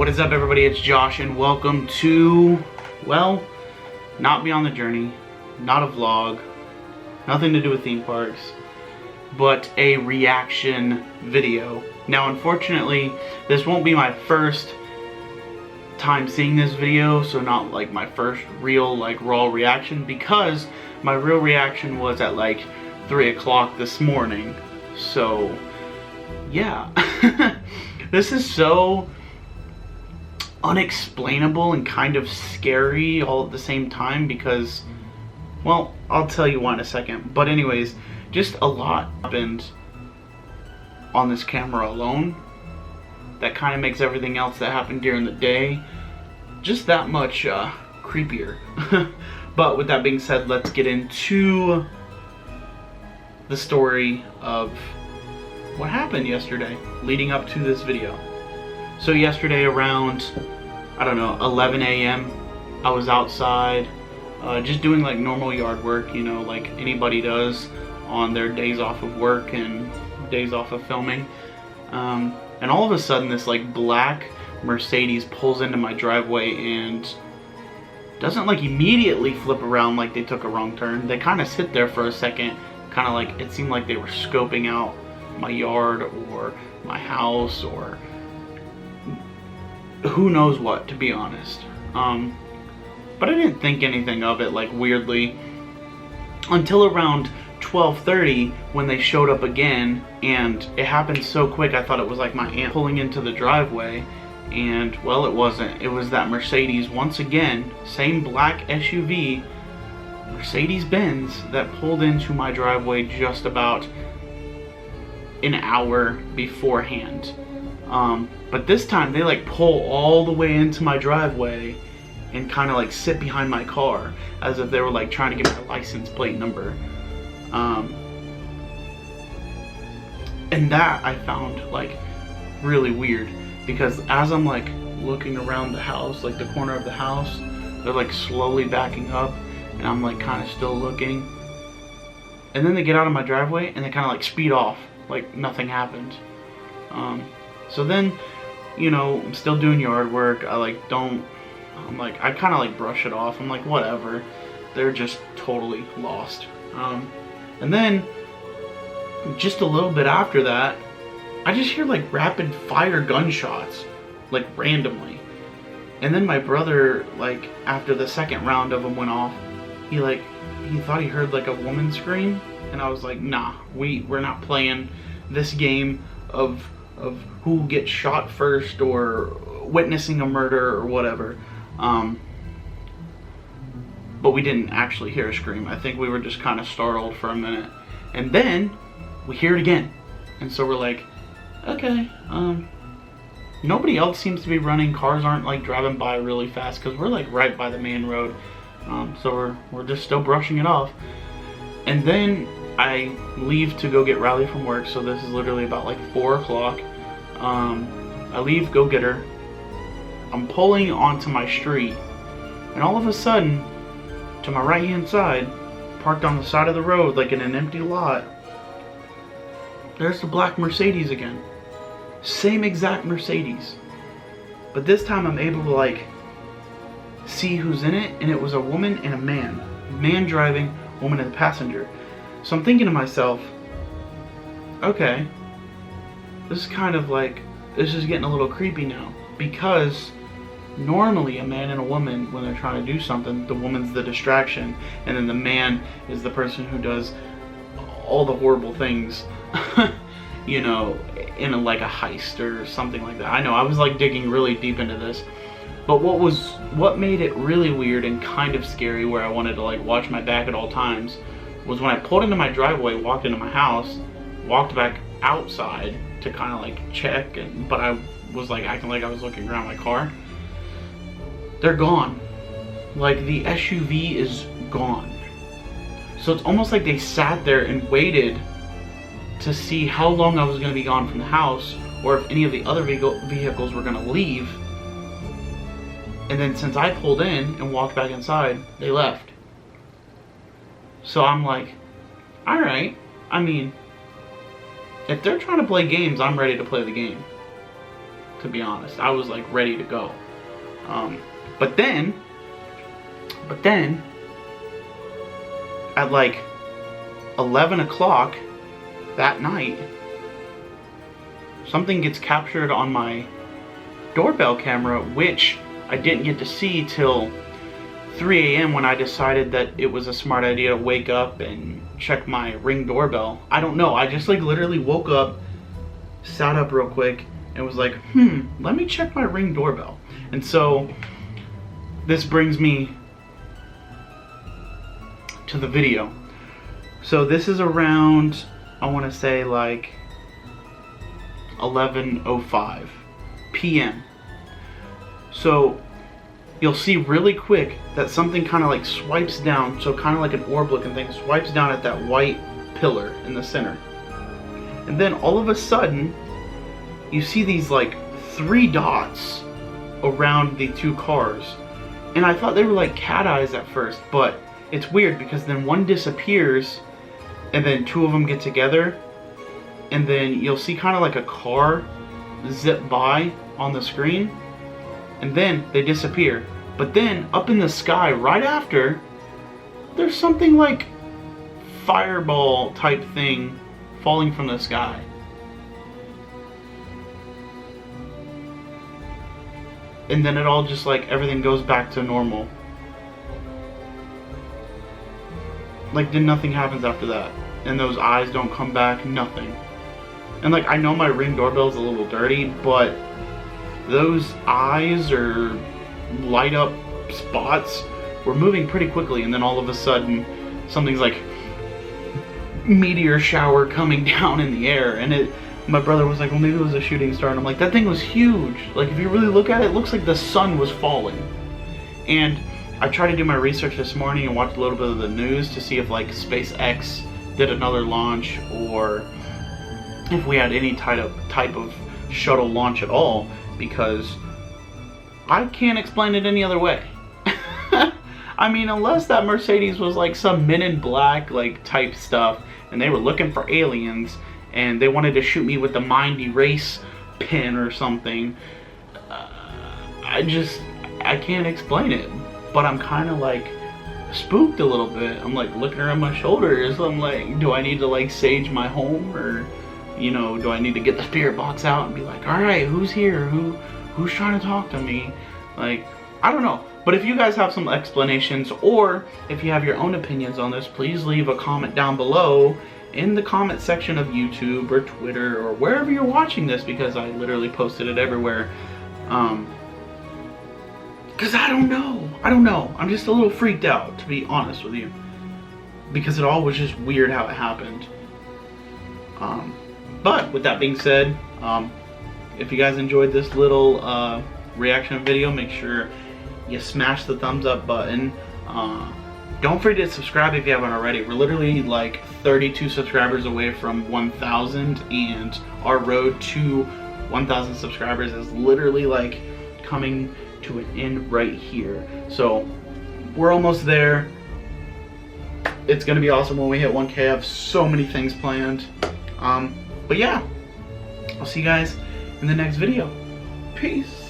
What is up, everybody? It's Josh, and welcome to, well, not Beyond the Journey, not a vlog, nothing to do with theme parks, but a reaction video. Now, unfortunately, this won't be my first time seeing this video, so not like my first real, like, raw reaction, because my real reaction was at like 3 o'clock this morning. So, yeah. This is so unexplainable and kind of scary all at the same time because, well, I'll tell you why in a second. But anyways, just a lot happened on this camera alone that kind of makes everything else that happened during the day just that much creepier. But with that being said, let's get into the story of what happened yesterday leading up to this video. So yesterday around, I don't know, 11 a.m. I was outside just doing like normal yard work, you know, like anybody does on their days off of work and days off of filming. And all of a sudden this like black Mercedes pulls into my driveway and doesn't like immediately flip around like they took a wrong turn. They kind of sit there for a second, kind of like it seemed like they were scoping out my yard or my house or who knows what, to be honest. But I didn't think anything of it like weirdly until around 12:30 when they showed up again, and it happened so quick I thought it was like my aunt pulling into the driveway, and well, it wasn't. It was that Mercedes once again, same black SUV, Mercedes-Benz, that pulled into my driveway just about an hour beforehand. But this time they like pull all the way into my driveway and kind of like sit behind my car as if they were like trying to get my license plate number. And that I found like really weird because as I'm like looking around the house, like the corner of the house, they're like slowly backing up and I'm like kind of still looking, and then they get out of my driveway and they kind of like speed off like nothing happened. So then, you know, I'm still doing yard work. I kind of like brush it off. I'm like, whatever. They're just totally lost. And then, just a little bit after that, I just hear like rapid fire gunshots, like randomly. And then my brother, like after the second round of them went off, he thought he heard like a woman scream. And I was like, nah, we're not playing this game of who gets shot first or witnessing a murder or whatever. But we didn't actually hear a scream. I think we were just kind of startled for a minute. And then we hear it again. And so we're like, okay, nobody else seems to be running. Cars aren't like driving by really fast because we're like right by the main road. So we're just still brushing it off. And then I leave to go get Riley from work, so this is literally about like 4 o'clock. I leave, go get her. I'm pulling onto my street, and all of a sudden, to my right hand side, parked on the side of the road like in an empty lot, there's the black Mercedes again. Same exact Mercedes. But this time I'm able to like see who's in it, and it was a woman and a man. Man driving, woman and a passenger. So I'm thinking to myself, okay, this is kind of like, this is getting a little creepy now, because normally a man and a woman, when they're trying to do something, the woman's the distraction, and then the man is the person who does all the horrible things, you know, in like a heist or something like that. I know, I was like digging really deep into this, but what made it really weird and kind of scary, where I wanted to like watch my back at all times, was when I pulled into my driveway, walked into my house, walked back outside to kind of like check, but I was like acting like I was looking around my car. They're gone. Like the SUV is gone. So it's almost like they sat there and waited to see how long I was going to be gone from the house, or if any of the other vehicles were going to leave. And then since I pulled in and walked back inside, they left. So I'm like, alright, I mean, if they're trying to play games, I'm ready to play the game. to be honest. I was like ready to go. But then at like 11 o'clock that night, something gets captured on my doorbell camera, which I didn't get to see till 3 a.m. when I decided that it was a smart idea to wake up and check my Ring doorbell. I don't know, I just like literally woke up, sat up real quick, and was like, let me check my Ring doorbell. And so this brings me to the video. So this is around, I want to say like 11:05 p.m. So you'll see really quick that something kind of like swipes down, so kind of like an orb looking thing, swipes down at that white pillar in the center. And then all of a sudden, you see these like 3 dots around the 2 cars. And I thought they were like cat eyes at first, but it's weird because then one disappears and then 2 of them get together. And then you'll see kind of like a car zip by on the screen. And then they disappear. But then up in the sky right after, there's something like fireball type thing falling from the sky. And then it all just like, everything goes back to normal. Like then nothing happens after that. And those eyes don't come back, nothing. And like, I know my Ring doorbell is a little dirty, but those eyes or light up spots were moving pretty quickly. And then all of a sudden, something's like meteor shower coming down in the air. And my brother was like, well, maybe it was a shooting star. And I'm like, that thing was huge. Like, if you really look at it, it looks like the sun was falling. And I tried to do my research this morning and watch a little bit of the news to see if like SpaceX did another launch, or if we had any type of shuttle launch at all, because I can't explain it any other way. I mean, unless that Mercedes was like some Men in Black like type stuff, and they were looking for aliens, and they wanted to shoot me with the mind erase pin or something. I can't explain it, but I'm kind of like spooked a little bit. I'm like looking around my shoulders. I'm like, do I need to like sage my home, or you know, do I need to get the spirit box out and be like, all right, who's here? Who's trying to talk to me? Like, I don't know. But if you guys have some explanations, or if you have your own opinions on this, please leave a comment down below in the comment section of YouTube or Twitter or wherever you're watching this, because I literally posted it everywhere. Because I don't know. I'm just a little freaked out, to be honest with you, because it all was just weird how it happened. But with that being said, if you guys enjoyed this little reaction video, make sure you smash the thumbs up button. Don't forget to subscribe if you haven't already. We're literally like 32 subscribers away from 1,000, and our road to 1,000 subscribers is literally like coming to an end right here. So we're almost there. It's gonna be awesome when we hit 1K. I have so many things planned. But yeah, I'll see you guys in the next video. Peace.